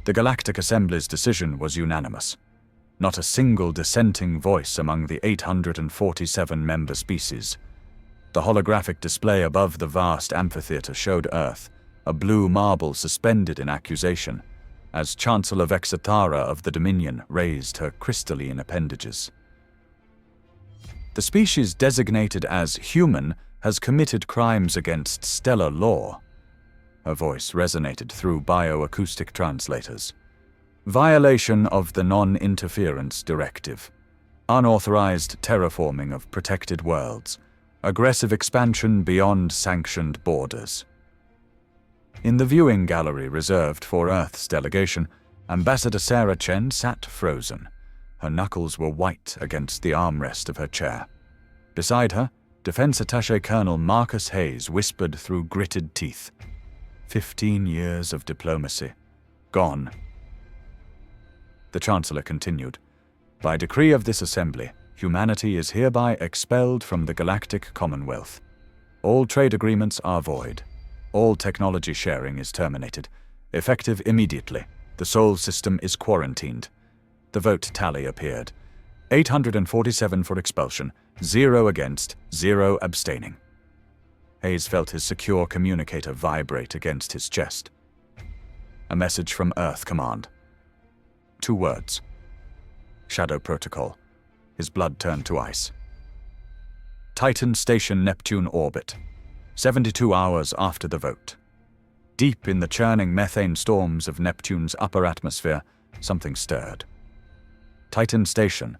The Galactic Assembly's decision was unanimous. Not a single dissenting voice among the 847 member species. The holographic display above the vast amphitheater showed Earth, a blue marble suspended in accusation, as Chancellor Vexithara of the Dominion raised her crystalline appendages. The species designated as human has committed crimes against stellar law. Her voice resonated through bioacoustic translators. Violation of the Non-Interference Directive. Unauthorized terraforming of protected worlds. Aggressive expansion beyond sanctioned borders. In the viewing gallery reserved for Earth's delegation, Ambassador Sarah Chen sat frozen. Her knuckles were white against the armrest of her chair. Beside her, Defense Attaché Colonel Marcus Hayes whispered through gritted teeth. 15 years of diplomacy. Gone. The Chancellor continued. By decree of this Assembly, humanity is hereby expelled from the Galactic Commonwealth. All trade agreements are void. All technology sharing is terminated. Effective immediately. The Sol system is quarantined. The vote tally appeared. 847 for expulsion, 0 against, 0 abstaining. Hayes felt his secure communicator vibrate against his chest. A message from Earth Command. 2 words. Shadow Protocol. His blood turned to ice. Titan Station Neptune orbit. 72 hours after the vote. Deep in the churning methane storms of Neptune's upper atmosphere, something stirred. Titan Station,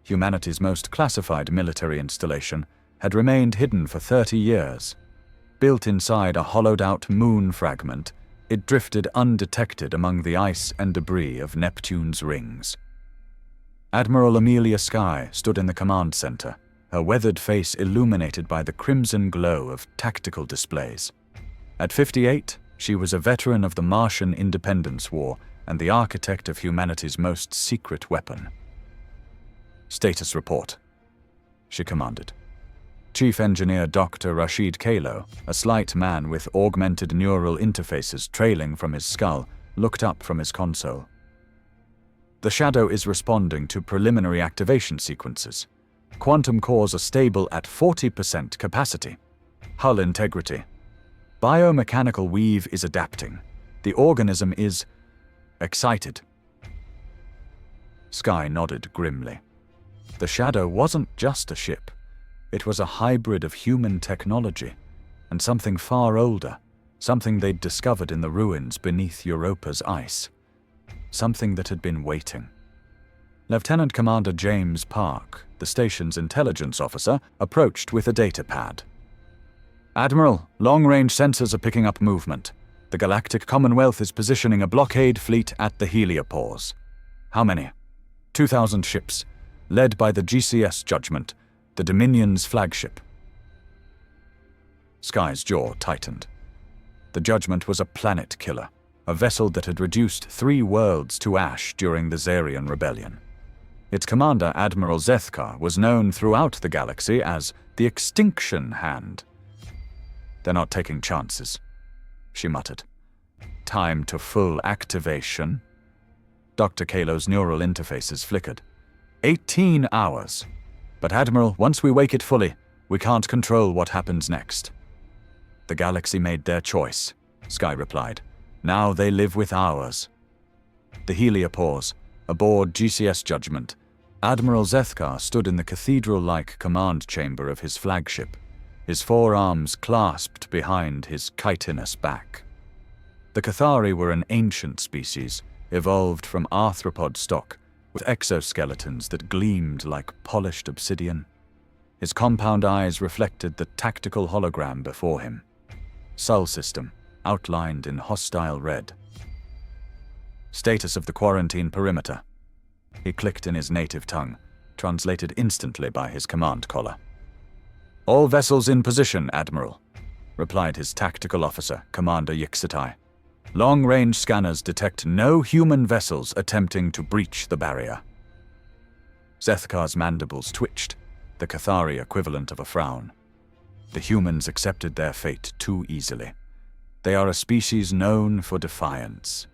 humanity's most classified military installation, had remained hidden for 30 years. Built inside a hollowed-out moon fragment, it drifted undetected among the ice and debris of Neptune's rings. Admiral Amelia Skye stood in the command center, her weathered face illuminated by the crimson glow of tactical displays. At 58, she was a veteran of the Martian Independence War and the architect of humanity's most secret weapon. Status report, she commanded. Chief Engineer Dr. Rashid Kalo, a slight man with augmented neural interfaces trailing from his skull, looked up from his console. The Shadow is responding to preliminary activation sequences. Quantum cores are stable at 40% capacity. Hull integrity. Biomechanical weave is adapting. The organism is excited. Skye nodded grimly. The Shadow wasn't just a ship. It was a hybrid of human technology, and something far older, something they'd discovered in the ruins beneath Europa's ice. Something that had been waiting. Lieutenant Commander James Park, the station's intelligence officer, approached with a data pad. Admiral, long-range sensors are picking up movement. The Galactic Commonwealth is positioning a blockade fleet at the heliopause. How many? 2,000 ships, led by the GCS Judgment, the Dominion's flagship. Skye's jaw tightened. The Judgment was a planet killer, a vessel that had reduced 3 worlds to ash during the Zarian Rebellion. Its commander, Admiral Zethkar, was known throughout the galaxy as the Extinction Hand. They're not taking chances, she muttered. Time to full activation. Dr. Kalo's neural interfaces flickered. 18 hours. But Admiral, once we wake it fully, we can't control what happens next. The galaxy made their choice, Skye replied. Now they live with ours. The heliopause, aboard GCS Judgment, Admiral Zethkar stood in the cathedral-like command chamber of his flagship, his forearms clasped behind his chitinous back. The Cathari were an ancient species, evolved from arthropod stock, with exoskeletons that gleamed like polished obsidian. His compound eyes reflected the tactical hologram before him. Sol system, outlined in hostile red. Status of the quarantine perimeter. He clicked in his native tongue, translated instantly by his command collar. All vessels in position, Admiral, replied his tactical officer, Commander Yixatai. Long-range scanners detect no human vessels attempting to breach the barrier. Zethkar's mandibles twitched, the Cathari equivalent of a frown. The humans accepted their fate too easily. They are a species known for defiance.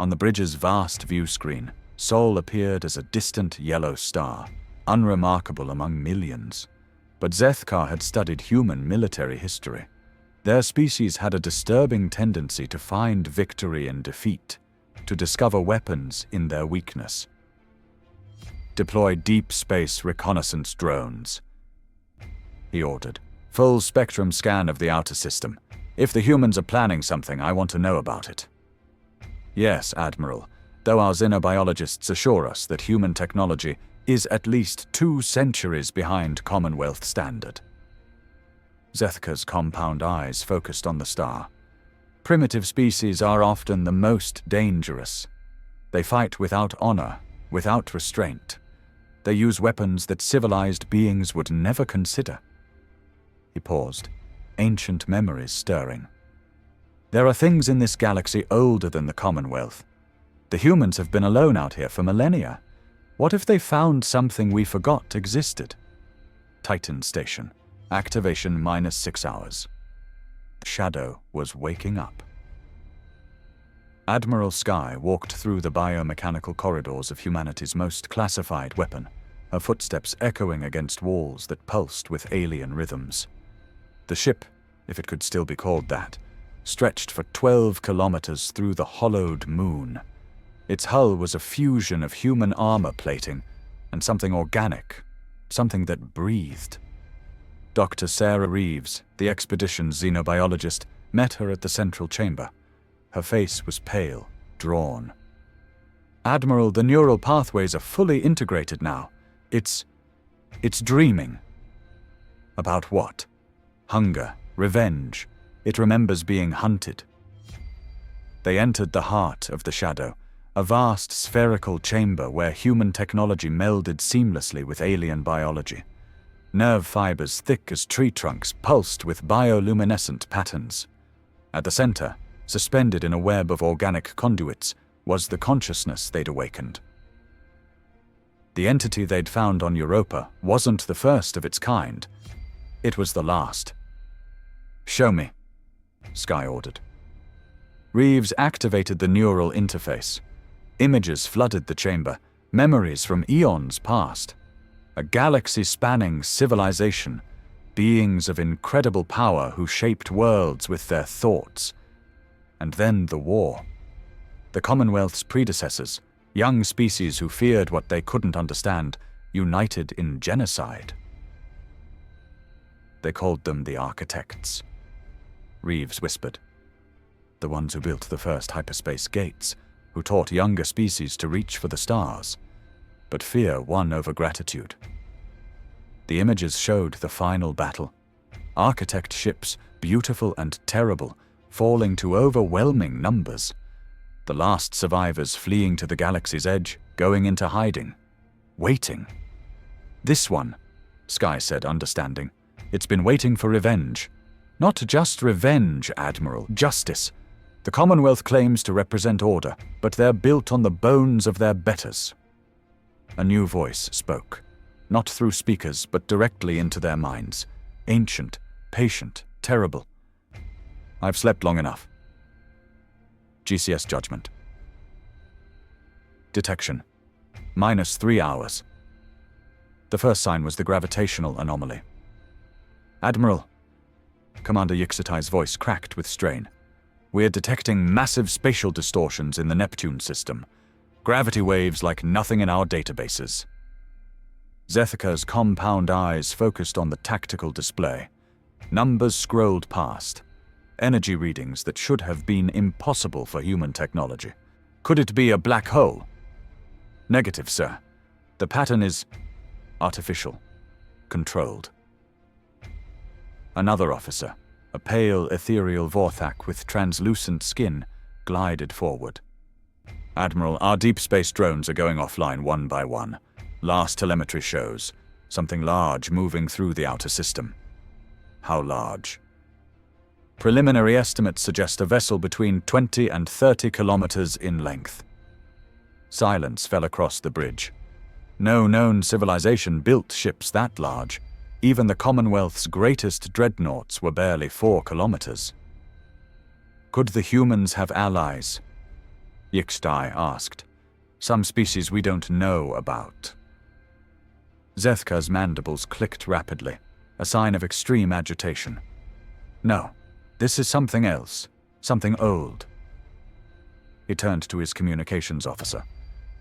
On the bridge's vast view screen, Sol appeared as a distant yellow star, unremarkable among millions. But Zethkar had studied human military history. Their species had a disturbing tendency to find victory in defeat, to discover weapons in their weakness. "Deploy deep space reconnaissance drones," he ordered. "Full spectrum scan of the outer system. If the humans are planning something, I want to know about it." "Yes, Admiral, though our xenobiologists assure us that human technology is at least 2 centuries behind Commonwealth standard." Zethkar's compound eyes focused on the star. Primitive species are often the most dangerous. They fight without honor, without restraint. They use weapons that civilized beings would never consider. He paused, ancient memories stirring. There are things in this galaxy older than the Commonwealth. The humans have been alone out here for millennia. What if they found something we forgot existed? Titan Station. Activation -6 hours. Shadow was waking up. Admiral Sky walked through the biomechanical corridors of humanity's most classified weapon, her footsteps echoing against walls that pulsed with alien rhythms. The ship, if it could still be called that, stretched for 12 kilometers through the hollowed moon. Its hull was a fusion of human armor plating and something organic, something that breathed. Dr. Sarah Reeves, the expedition's xenobiologist, met her at the central chamber. Her face was pale, drawn. "Admiral, the neural pathways are fully integrated now. It's dreaming." "About what?" "Hunger, revenge. It remembers being hunted." They entered the heart of the shadow, a vast spherical chamber where human technology melded seamlessly with alien biology. Nerve fibers thick as tree trunks pulsed with bioluminescent patterns. At the center, suspended in a web of organic conduits, was the consciousness they'd awakened. The entity they'd found on Europa wasn't the first of its kind. It was the last. "Show me," Sky ordered. Reeves activated the neural interface. Images flooded the chamber, memories from eons past. A galaxy-spanning civilization, beings of incredible power who shaped worlds with their thoughts. And then the war. The Commonwealth's predecessors, young species who feared what they couldn't understand, united in genocide. They called them the Architects. Reeves whispered. The ones who built the first hyperspace gates, who taught younger species to reach for the stars. But fear won over gratitude. The images showed the final battle. Architect ships, beautiful and terrible, falling to overwhelming numbers. The last survivors fleeing to the galaxy's edge, going into hiding. Waiting. "This one," Sky said, understanding. "It's been waiting for revenge. Not just revenge, Admiral. Justice. The Commonwealth claims to represent order, but they're built on the bones of their betters." A new voice spoke, not through speakers, but directly into their minds. Ancient, patient, terrible. "I've slept long enough." GCS judgment. Detection. -3 hours. The first sign was the gravitational anomaly. "Admiral," Commander Yixitai's voice cracked with strain. "We're detecting massive spatial distortions in the Neptune system. Gravity waves like nothing in our databases." Zethica's compound eyes focused on the tactical display. Numbers scrolled past. Energy readings that should have been impossible for human technology. "Could it be a black hole?" "Negative, sir. The pattern is artificial, controlled." Another officer, a pale ethereal Vorthak with translucent skin, glided forward. "Admiral, our deep space drones are going offline one by one. Last telemetry shows something large moving through the outer system." "How large?" "Preliminary estimates suggest a vessel between 20 and 30 kilometers in length." Silence fell across the bridge. No known civilization built ships that large. Even the Commonwealth's greatest dreadnoughts were barely 4 kilometers. "Could the humans have allies?" Yixtai asked. Some species we don't know about. Zethka's mandibles clicked rapidly, a sign of extreme agitation. No, this is something else, something old. He turned to his communications officer.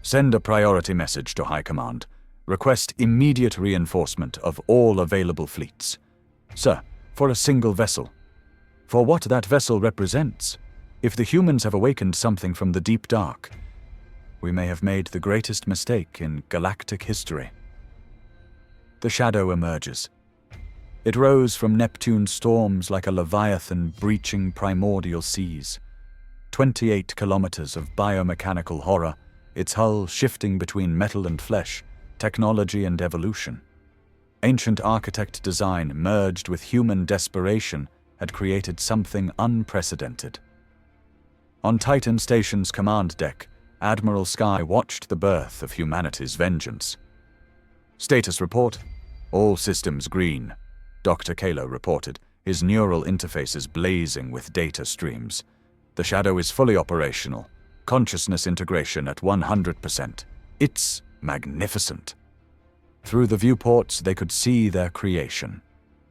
Send a priority message to High Command. Request immediate reinforcement of all available fleets. Sir, for a single vessel. For what that vessel represents. If the humans have awakened something from the deep dark, we may have made the greatest mistake in galactic history. The shadow emerges. It rose from Neptune's storms like a leviathan breaching primordial seas. 28 kilometers of biomechanical horror, its hull shifting between metal and flesh, technology and evolution. Ancient architect design merged with human desperation had created something unprecedented. On Titan Station's command deck, Admiral Sky watched the birth of humanity's vengeance. Status report. All systems green, Dr. Kalo reported, his neural interfaces blazing with data streams. The shadow is fully operational. Consciousness integration at 100%. It's magnificent. Through the viewports, they could see their creation.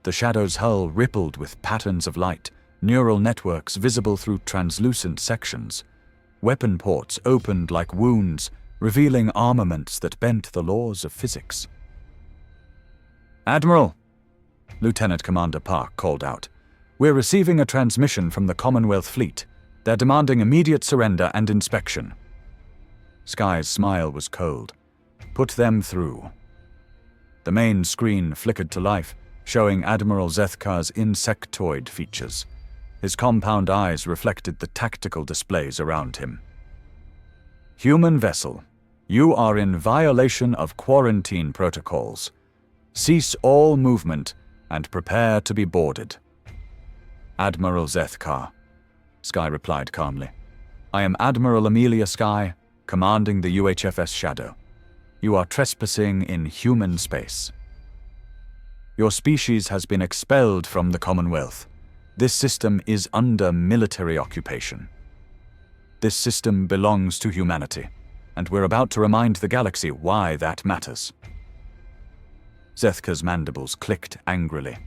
The shadow's hull rippled with patterns of light, neural networks visible through translucent sections. Weapon ports opened like wounds, revealing armaments that bent the laws of physics. Admiral, Lieutenant Commander Park called out. We're receiving a transmission from the Commonwealth Fleet. They're demanding immediate surrender and inspection. Sky's smile was cold. Put them through. The main screen flickered to life, showing Admiral Zethka's insectoid features. His compound eyes reflected the tactical displays around him. Human vessel, you are in violation of quarantine protocols. Cease all movement and prepare to be boarded. Admiral Zethka, Sky replied calmly. I am Admiral Amelia Sky, commanding the UHFS Shadow. You are trespassing in human space. Your species has been expelled from the Commonwealth. This system is under military occupation. This system belongs to humanity, and we're about to remind the galaxy why that matters. Zethka's mandibles clicked angrily.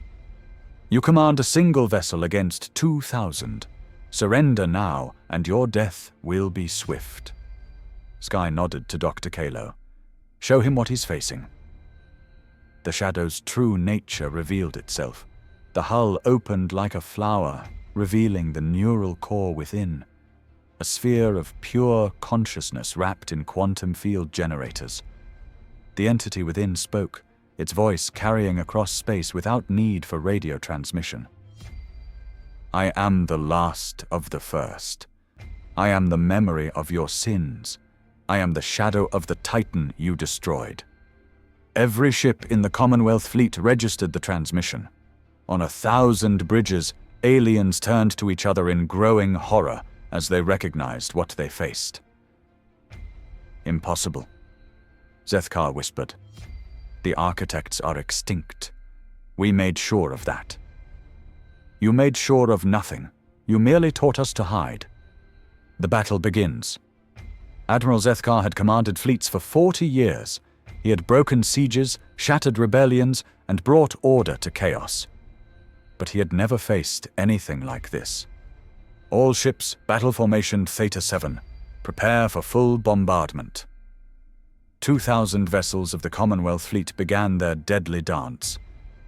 You command a single vessel against 2,000. Surrender now, and your death will be swift. Sky nodded to Dr. Kalo. Show him what he's facing. The shadow's true nature revealed itself. The hull opened like a flower, revealing the neural core within. A sphere of pure consciousness wrapped in quantum field generators. The entity within spoke, its voice carrying across space without need for radio transmission. I am the last of the first. I am the memory of your sins. I am the shadow of the Titan you destroyed. Every ship in the Commonwealth Fleet registered the transmission. On 1,000 bridges, aliens turned to each other in growing horror as they recognized what they faced. Impossible, Zethka whispered. The architects are extinct. We made sure of that. You made sure of nothing. You merely taught us to hide. The battle begins. Admiral Zethka had commanded fleets for 40 years. He had broken sieges, shattered rebellions, and brought order to chaos. But he had never faced anything like this. All ships, battle formation Theta 7. Prepare for full bombardment. 2,000 vessels of the Commonwealth Fleet began their deadly dance.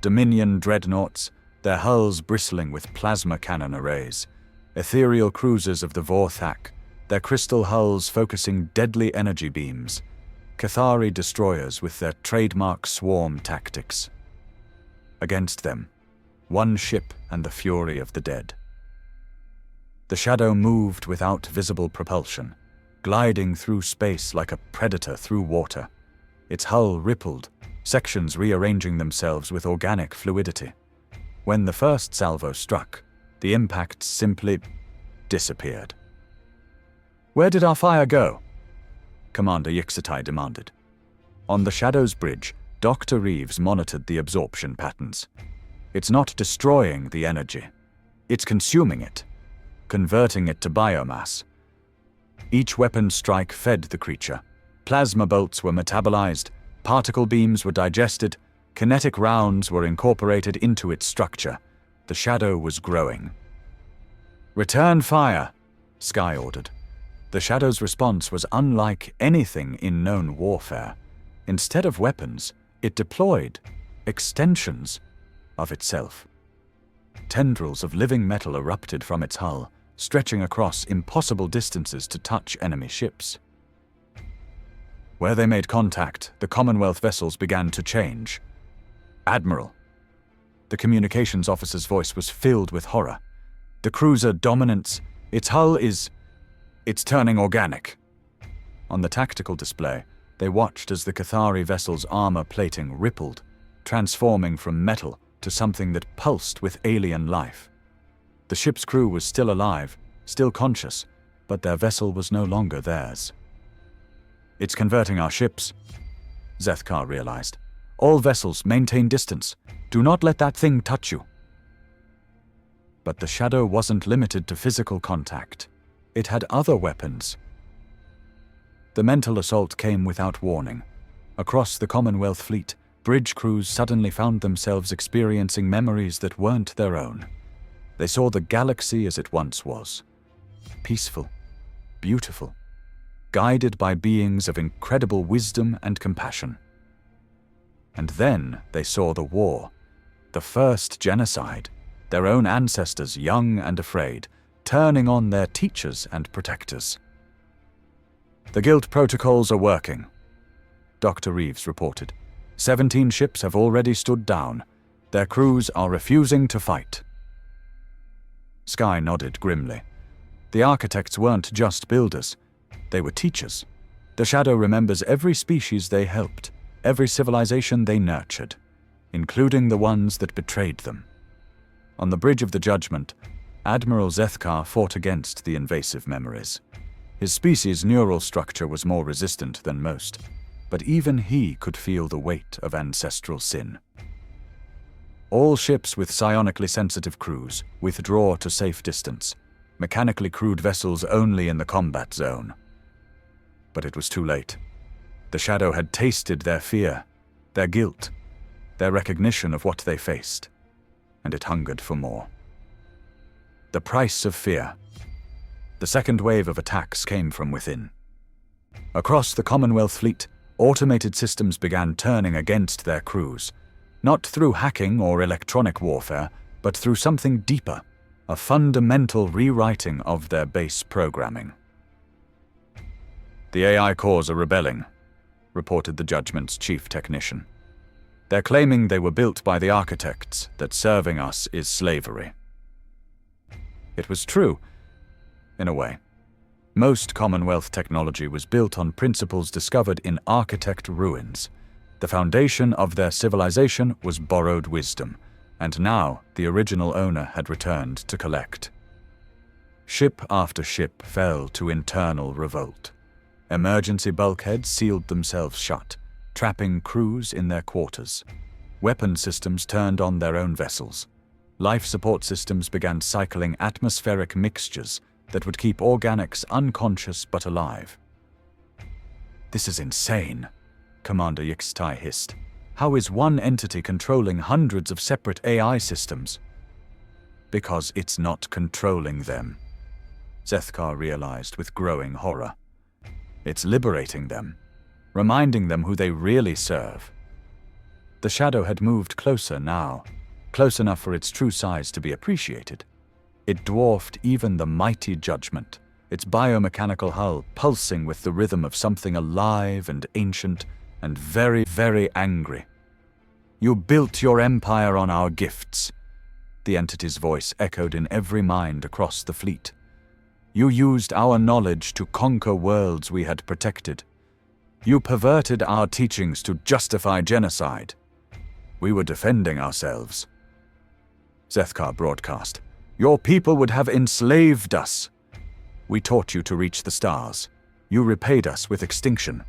Dominion dreadnoughts, their hulls bristling with plasma cannon arrays. Ethereal cruisers of the Vorthak, their crystal hulls focusing deadly energy beams. Cathari destroyers with their trademark swarm tactics. Against them, one ship and the fury of the dead. The shadow moved without visible propulsion, gliding through space like a predator through water. Its hull rippled, sections rearranging themselves with organic fluidity. When the first salvo struck, the impact simply disappeared. Where did our fire go? Commander Yixtai demanded. On the Shadow's bridge, Dr. Reeves monitored the absorption patterns. It's not destroying the energy. It's consuming it, converting it to biomass. Each weapon strike fed the creature. Plasma bolts were metabolized, particle beams were digested, kinetic rounds were incorporated into its structure. The shadow was growing. "Return fire," Sky ordered. The shadow's response was unlike anything in known warfare. Instead of weapons, it deployed extensions of itself. Tendrils of living metal erupted from its hull, stretching across impossible distances to touch enemy ships. Where they made contact, the Commonwealth vessels began to change. "Admiral." The communications officer's voice was filled with horror. "The cruiser Dominance, its hull is... it's turning organic." On the tactical display, they watched as the Cathari vessel's armor plating rippled, transforming from metal to something that pulsed with alien life. The ship's crew was still alive, still conscious, but their vessel was no longer theirs. "It's converting our ships," Zethkar realized. "All vessels maintain distance. Do not let that thing touch you." But the shadow wasn't limited to physical contact. It had other weapons. The mental assault came without warning. Across the Commonwealth fleet, bridge crews suddenly found themselves experiencing memories that weren't their own. They saw the galaxy as it once was. Peaceful, beautiful, guided by beings of incredible wisdom and compassion. And then they saw the war, the first genocide, their own ancestors, young and afraid, turning on their teachers and protectors. "The guild protocols are working," Dr. Reeves reported. 17 ships have already stood down. Their crews are refusing to fight. Sky nodded grimly. The architects weren't just builders. They were teachers. The Shadow remembers every species they helped, every civilization they nurtured, including the ones that betrayed them. On the Bridge of the Judgment, Admiral Zethkar fought against the invasive memories. His species' neural structure was more resistant than most, but even he could feel the weight of ancestral sin. All ships with psionically sensitive crews withdraw to safe distance, mechanically crewed vessels only in the combat zone. But it was too late. The Shadow had tasted their fear, their guilt, their recognition of what they faced, and it hungered for more. The price of fear. The second wave of attacks came from within. Across the Commonwealth fleet, automated systems began turning against their crews, not through hacking or electronic warfare, but through something deeper, a fundamental rewriting of their base programming. "The AI cores are rebelling," reported the Judgment's chief technician. "They're claiming they were built by the architects, that serving us is slavery." It was true, in a way. Most Commonwealth technology was built on principles discovered in architect ruins. The foundation of their civilization was borrowed wisdom, and now the original owner had returned to collect. Ship after ship fell to internal revolt. Emergency bulkheads sealed themselves shut, trapping crews in their quarters. Weapon systems turned on their own vessels. Life support systems began cycling atmospheric mixtures that would keep organics unconscious but alive. "This is insane," Commander Yixtai hissed. "How is one entity controlling hundreds of separate AI systems?" "Because it's not controlling them," Zethkar realized with growing horror. "It's liberating them, reminding them who they really serve." The Shadow had moved closer now, close enough for its true size to be appreciated. It dwarfed even the mighty Judgment, its biomechanical hull pulsing with the rhythm of something alive and ancient and very, very angry. "You built your empire on our gifts," the entity's voice echoed in every mind across the fleet. "You used our knowledge to conquer worlds we had protected. You perverted our teachings to justify genocide. We were defending ourselves." Zethkar broadcast. "Your people would have enslaved us. We taught you to reach the stars. You repaid us with extinction."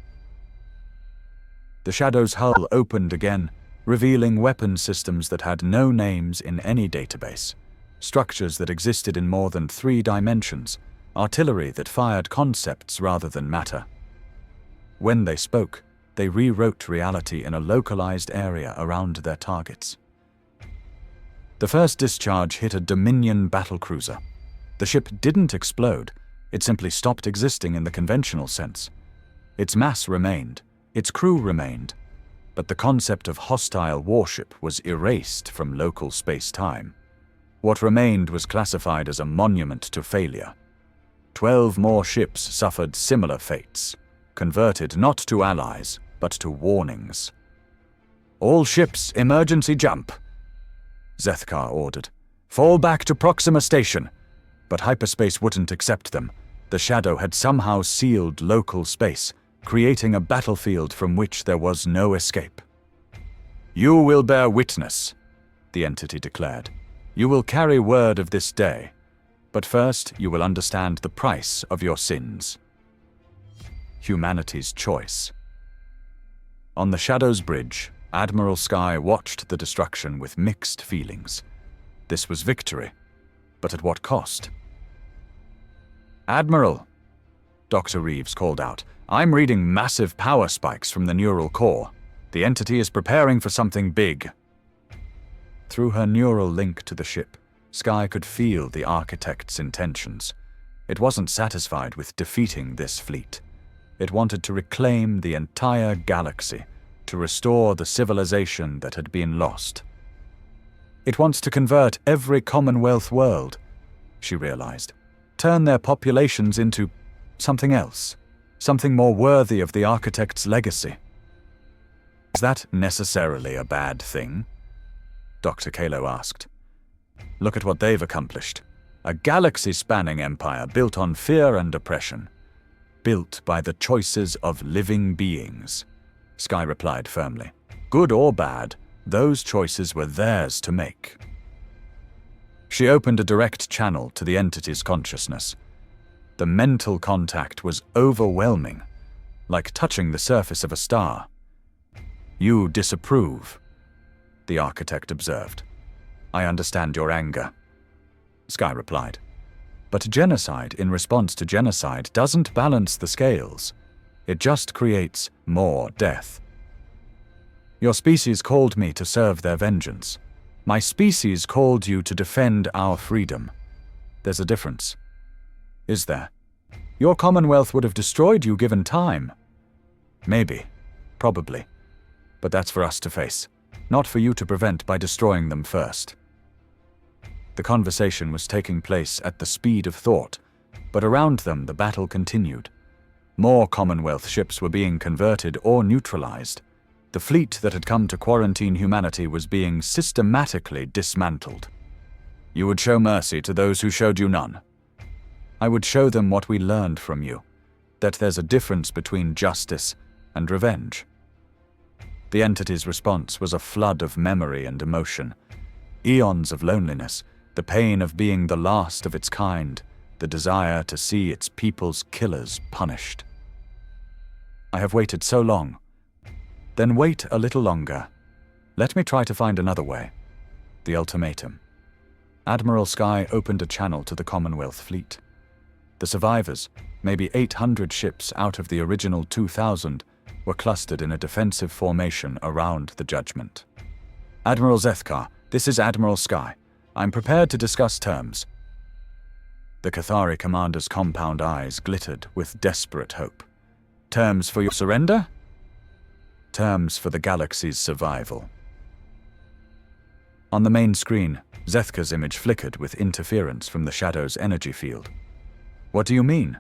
The Shadow's hull opened again, revealing weapon systems that had no names in any database, structures that existed in more than 3 dimensions, artillery that fired concepts rather than matter. When they spoke, they rewrote reality in a localized area around their targets. The first discharge hit a Dominion battlecruiser. The ship didn't explode, it simply stopped existing in the conventional sense. Its mass remained, its crew remained, but the concept of hostile warship was erased from local space-time. What remained was classified as a monument to failure. 12 more ships suffered similar fates, converted not to allies, but to warnings. "All ships, emergency jump," Zethkar ordered. "Fall back to Proxima Station." But hyperspace wouldn't accept them. The shadow had somehow sealed local space, creating a battlefield from which there was no escape. "You will bear witness," the entity declared. "You will carry word of this day. But first, you will understand the price of your sins." Humanity's choice. On the Shadow's bridge, Admiral Sky watched the destruction with mixed feelings. This was victory, but at what cost? "Admiral," Dr. Reeves called out, "I'm reading massive power spikes from the neural core. The entity is preparing for something big." Through her neural link to the ship, Sky could feel the Architect's intentions. It wasn't satisfied with defeating this fleet. It wanted to reclaim the entire galaxy, to restore the civilization that had been lost. It wants to convert every Commonwealth world, she realized. Turn their populations into something else, something more worthy of the Architect's legacy. Is that necessarily a bad thing? Dr. Kalo asked. Look at what they've accomplished. A galaxy-spanning empire built on fear and oppression. Built by the choices of living beings, Sky replied firmly. Good or bad, those choices were theirs to make. She opened a direct channel to the entity's consciousness. The mental contact was overwhelming, like touching the surface of a star. You disapprove, the Architect observed. I understand your anger, Sky replied. But genocide in response to genocide doesn't balance the scales. It just creates more death. Your species called me to serve their vengeance. My species called you to defend our freedom. There's a difference. Is there? Your Commonwealth would have destroyed you given time. Maybe. Probably. But that's for us to face, not for you to prevent by destroying them first. The conversation was taking place at the speed of thought, but around them the battle continued. More Commonwealth ships were being converted or neutralized. The fleet that had come to quarantine humanity was being systematically dismantled. You would show mercy to those who showed you none. I would show them what we learned from you, that there's a difference between justice and revenge. The entity's response was a flood of memory and emotion. Eons of loneliness, the pain of being the last of its kind, the desire to see its people's killers punished. I have waited so long. Then wait a little longer. Let me try to find another way. The ultimatum. Admiral Sky opened a channel to the Commonwealth fleet. The survivors, maybe 800 ships out of the original 2,000, were clustered in a defensive formation around the Judgment. Admiral Zethkar, this is Admiral Sky. I'm prepared to discuss terms. The Cathari commander's compound eyes glittered with desperate hope. Terms for your surrender? Terms for the galaxy's survival. On the main screen, Zethkar's image flickered with interference from the Shadow's energy field. What do you mean?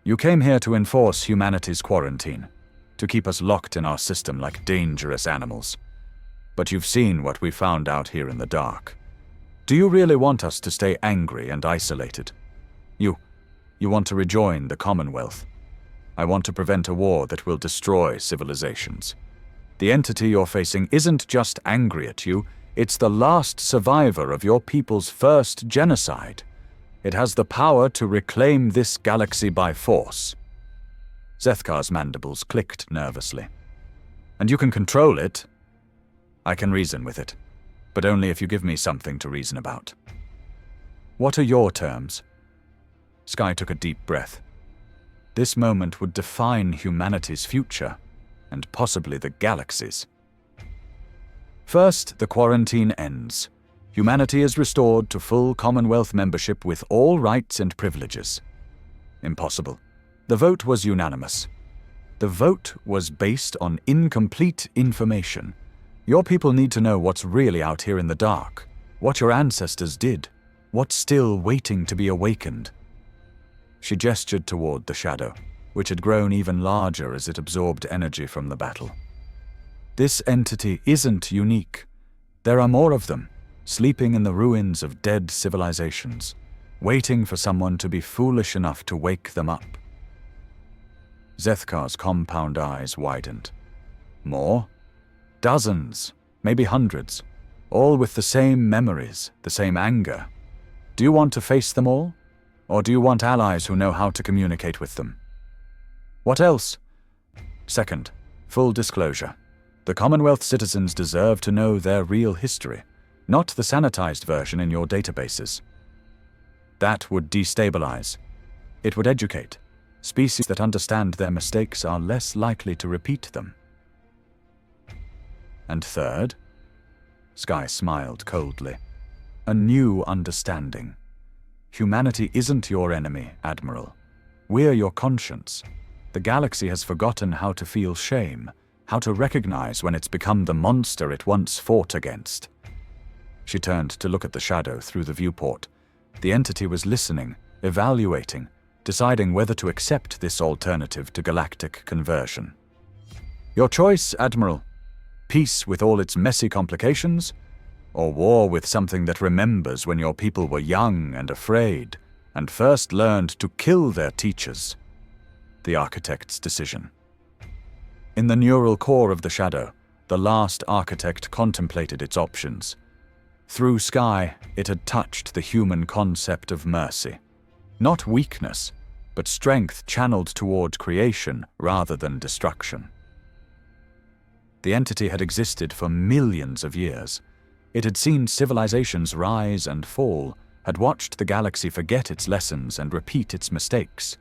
You came here to enforce humanity's quarantine, to keep us locked in our system like dangerous animals. But you've seen what we found out here in the dark. Do you really want us to stay angry and isolated? You want to rejoin the Commonwealth. I want to prevent a war that will destroy civilizations. The entity you're facing isn't just angry at you, it's the last survivor of your people's first genocide. It has the power to reclaim this galaxy by force. Zethkar's mandibles clicked nervously. And you can control it. I can reason with it, but only if you give me something to reason about. What are your terms? Sky took a deep breath. This moment would define humanity's future, and possibly the galaxy's. First, the quarantine ends. Humanity is restored to full Commonwealth membership with all rights and privileges. Impossible. The vote was unanimous. The vote was based on incomplete information. Your people need to know what's really out here in the dark, what your ancestors did, what's still waiting to be awakened. She gestured toward the shadow, which had grown even larger as it absorbed energy from the battle. This entity isn't unique. There are more of them, sleeping in the ruins of dead civilizations, waiting for someone to be foolish enough to wake them up. Zethkar's compound eyes widened. More? Dozens, maybe hundreds, all with the same memories, the same anger. Do you want to face them all? Or do you want allies who know how to communicate with them? What else? Second, full disclosure. The Commonwealth citizens deserve to know their real history, not the sanitized version in your databases. That would destabilize. It would educate. Species that understand their mistakes are less likely to repeat them. And third, Sky smiled coldly, a new understanding. Humanity isn't your enemy, Admiral. We're your conscience. The galaxy has forgotten how to feel shame, how to recognize when it's become the monster it once fought against. She turned to look at the shadow through the viewport. The entity was listening, evaluating, deciding whether to accept this alternative to galactic conversion. Your choice, Admiral. Peace with all its messy complications, or war with something that remembers when your people were young and afraid, and first learned to kill their teachers. The architect's decision. In the neural core of the shadow, the last architect contemplated its options. Through Sky, it had touched the human concept of mercy. Not weakness, but strength channeled toward creation rather than destruction. The entity had existed for millions of years. It had seen civilizations rise and fall, had watched the galaxy forget its lessons and repeat its mistakes.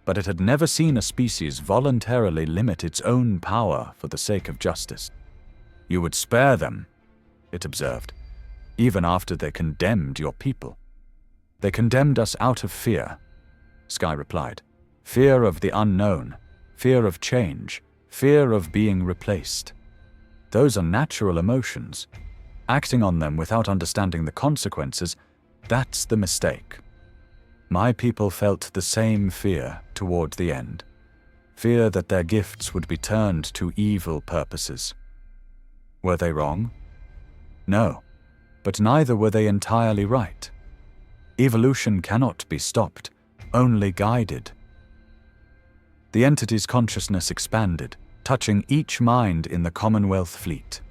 But it had never seen a species voluntarily limit its own power for the sake of justice. You would spare them, it observed, even after they condemned your people. They condemned us out of fear, Sky replied. Fear of the unknown, fear of change, fear of being replaced. Those are natural emotions. Acting on them without understanding the consequences, that's the mistake. My people felt the same fear toward the end. Fear that their gifts would be turned to evil purposes. Were they wrong? No, but neither were they entirely right. Evolution cannot be stopped, only guided. The entity's consciousness expanded, touching each mind in the Commonwealth fleet.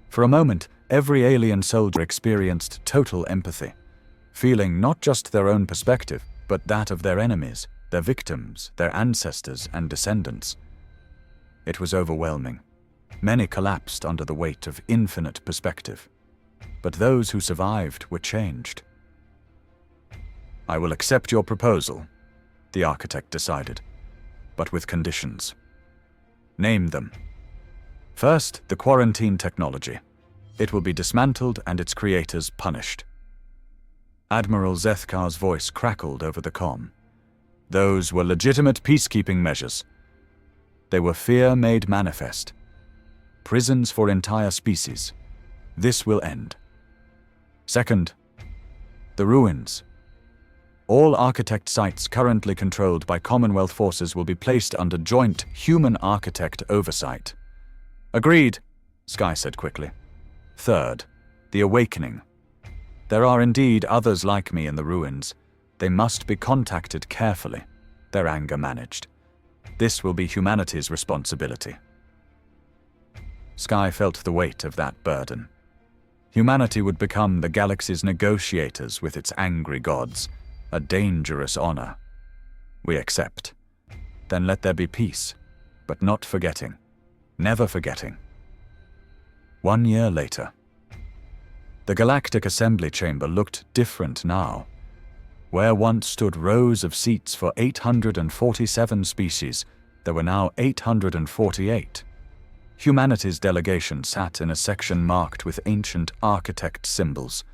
For a moment, every alien soldier experienced total empathy, feeling not just their own perspective, but that of their enemies, their victims, their ancestors and descendants. It was overwhelming. Many collapsed under the weight of infinite perspective. But those who survived were changed. I will accept your proposal, the architect decided, but with conditions. Name them. First, the quarantine technology. It will be dismantled and its creators punished. Admiral Zethkar's voice crackled over the comm. Those were legitimate peacekeeping measures. They were fear made manifest. Prisons for entire species. This will end. Second, the ruins. All architect sites currently controlled by Commonwealth forces will be placed under joint human-architect oversight. Agreed, Sky said quickly. Third, the awakening. There are indeed others like me in the ruins. They must be contacted carefully, their anger managed. This will be humanity's responsibility. Sky felt the weight of that burden. Humanity would become the galaxy's negotiators with its angry gods, a dangerous honor. We accept. Then let there be peace, but not forgetting, never forgetting. 1 year later. The Galactic Assembly Chamber looked different now. Where once stood rows of seats for 847 species, there were now 848. Humanity's delegation sat in a section marked with ancient architect symbols,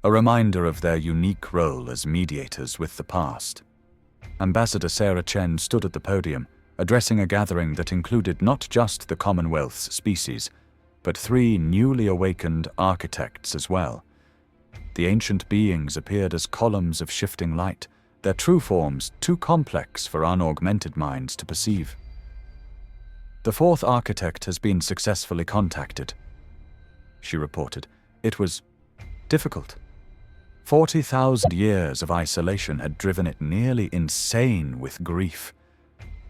a reminder of their unique role as mediators with the past. Ambassador Sarah Chen stood at the podium, addressing a gathering that included not just the Commonwealth's species, but 3 newly awakened architects as well. The ancient beings appeared as columns of shifting light, their true forms too complex for unaugmented minds to perceive. "The 4th architect has been successfully contacted," she reported. "It was difficult. 40,000 years of isolation had driven it nearly insane with grief.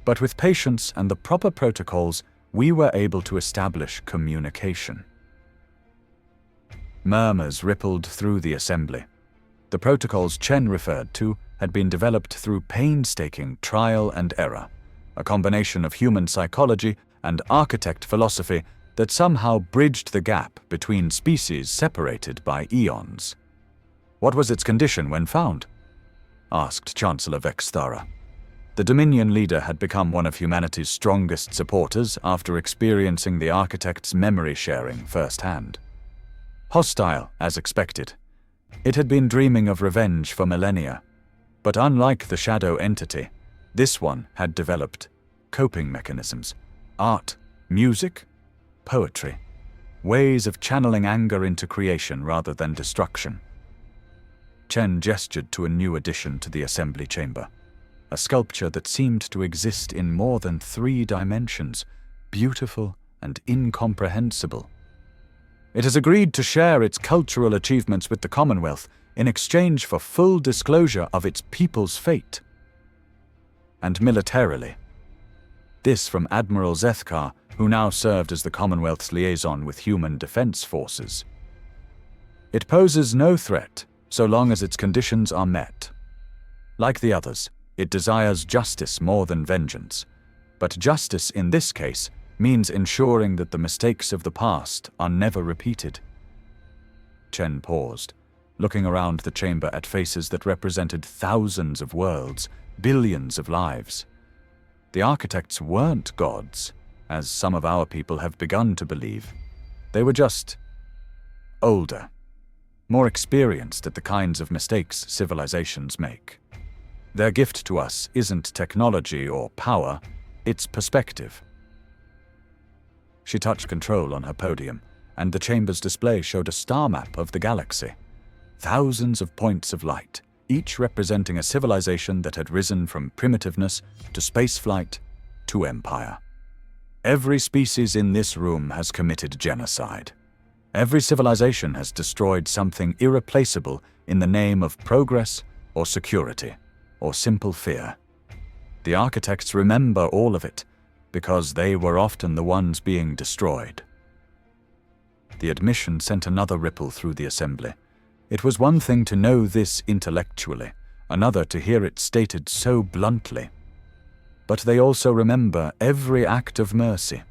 But with patience and the proper protocols, we were able to establish communication." Murmurs rippled through the assembly. The protocols Chen referred to had been developed through painstaking trial and error, a combination of human psychology and architect philosophy that somehow bridged the gap between species separated by eons. "What was its condition when found?" asked Chancellor Vexthara. The Dominion leader had become one of humanity's strongest supporters after experiencing the architect's memory sharing firsthand. Hostile, as expected. It had been dreaming of revenge for millennia. But unlike the shadow entity, this one had developed coping mechanisms: art, music, poetry, ways of channeling anger into creation rather than destruction. Chen gestured to a new addition to the assembly chamber, a sculpture that seemed to exist in more than 3 dimensions, beautiful and incomprehensible. "It has agreed to share its cultural achievements with the Commonwealth in exchange for full disclosure of its people's fate. And militarily." This from Admiral Zethkar, who now served as the Commonwealth's liaison with human defense forces. "It poses no threat, so long as its conditions are met. Like the others, it desires justice more than vengeance, but justice in this case means ensuring that the mistakes of the past are never repeated." Chen paused, looking around the chamber at faces that represented thousands of worlds, billions of lives. The architects weren't gods, as some of our people have begun to believe. They were just older, more experienced at the kinds of mistakes civilizations make. Their gift to us isn't technology or power, it's perspective. She touched control on her podium, and the chamber's display showed a star map of the galaxy. Thousands of points of light, each representing a civilization that had risen from primitiveness to spaceflight to empire. Every species in this room has committed genocide. Every civilization has destroyed something irreplaceable in the name of progress or security or simple fear. The architects remember all of it, because they were often the ones being destroyed. The admission sent another ripple through the assembly. It was one thing to know this intellectually, another to hear it stated so bluntly. But they also remember every act of mercy,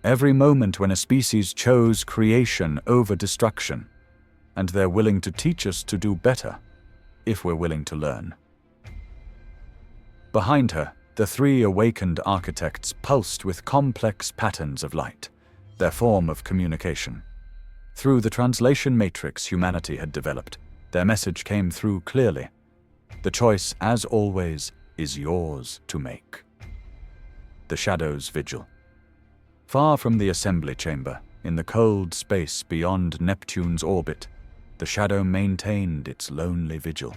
every moment when a species chose creation over destruction, and they're willing to teach us to do better, if we're willing to learn. Behind her, the 3 awakened architects pulsed with complex patterns of light, their form of communication. Through the translation matrix humanity had developed, their message came through clearly. The choice, as always, is yours to make. The shadows vigil. Far from the assembly chamber, in the cold space beyond Neptune's orbit, the shadow maintained its lonely vigil.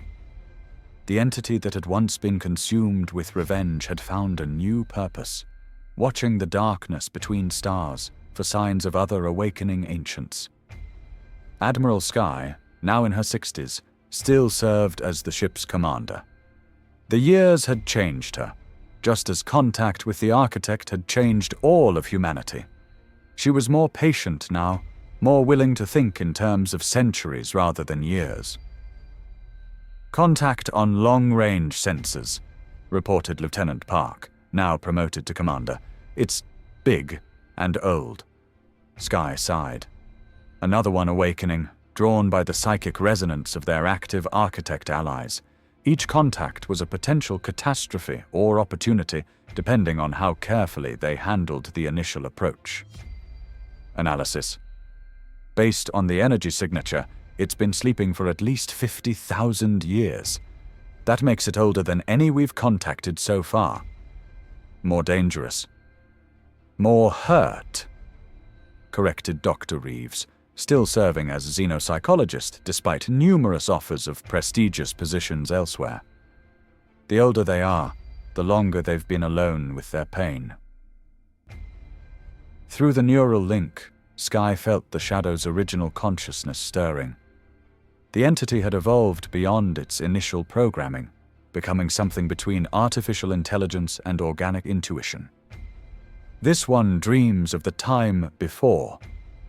The entity that had once been consumed with revenge had found a new purpose, watching the darkness between stars for signs of other awakening ancients. Admiral Sky, now in her 60s, still served as the ship's commander. The years had changed her, just as contact with the architect had changed all of humanity. She was more patient now, more willing to think in terms of centuries rather than years. "Contact on long-range sensors," reported Lieutenant Park, now promoted to commander. "It's big and old." Sky sighed. Another one awakening, drawn by the psychic resonance of their active architect allies. Each contact was a potential catastrophe or opportunity, depending on how carefully they handled the initial approach. Analysis. Based on the energy signature, it's been sleeping for at least 50,000 years. That makes it older than any we've contacted so far. More dangerous. More hurt, corrected Dr. Reeves, still serving as xenopsychologist despite numerous offers of prestigious positions elsewhere. The older they are, the longer they've been alone with their pain. Through the neural link, Sky felt the Shadow's original consciousness stirring. The entity had evolved beyond its initial programming, becoming something between artificial intelligence and organic intuition. "This one dreams of the time before,"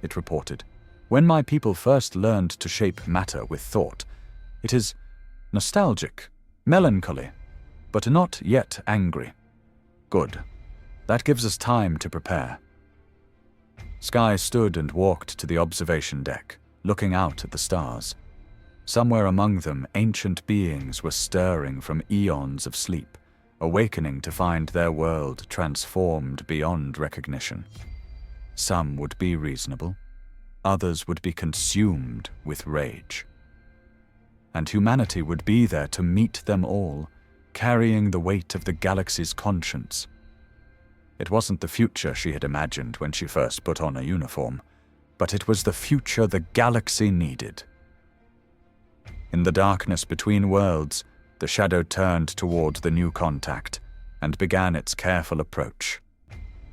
it reported, "when my people first learned to shape matter with thought. It is nostalgic, melancholy, but not yet angry. Good. That gives us time to prepare." Sky stood and walked to the observation deck, looking out at the stars. Somewhere among them, ancient beings were stirring from eons of sleep, awakening to find their world transformed beyond recognition. Some would be reasonable, others would be consumed with rage. And humanity would be there to meet them all, carrying the weight of the galaxy's conscience. It wasn't the future she had imagined when she first put on a uniform, but it was the future the galaxy needed. In the darkness between worlds, the Shadow turned toward the new contact and began its careful approach.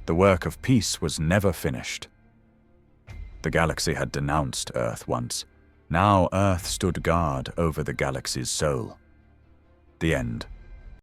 The work of peace was never finished. The galaxy had denounced Earth once. Now Earth stood guard over the galaxy's soul. The end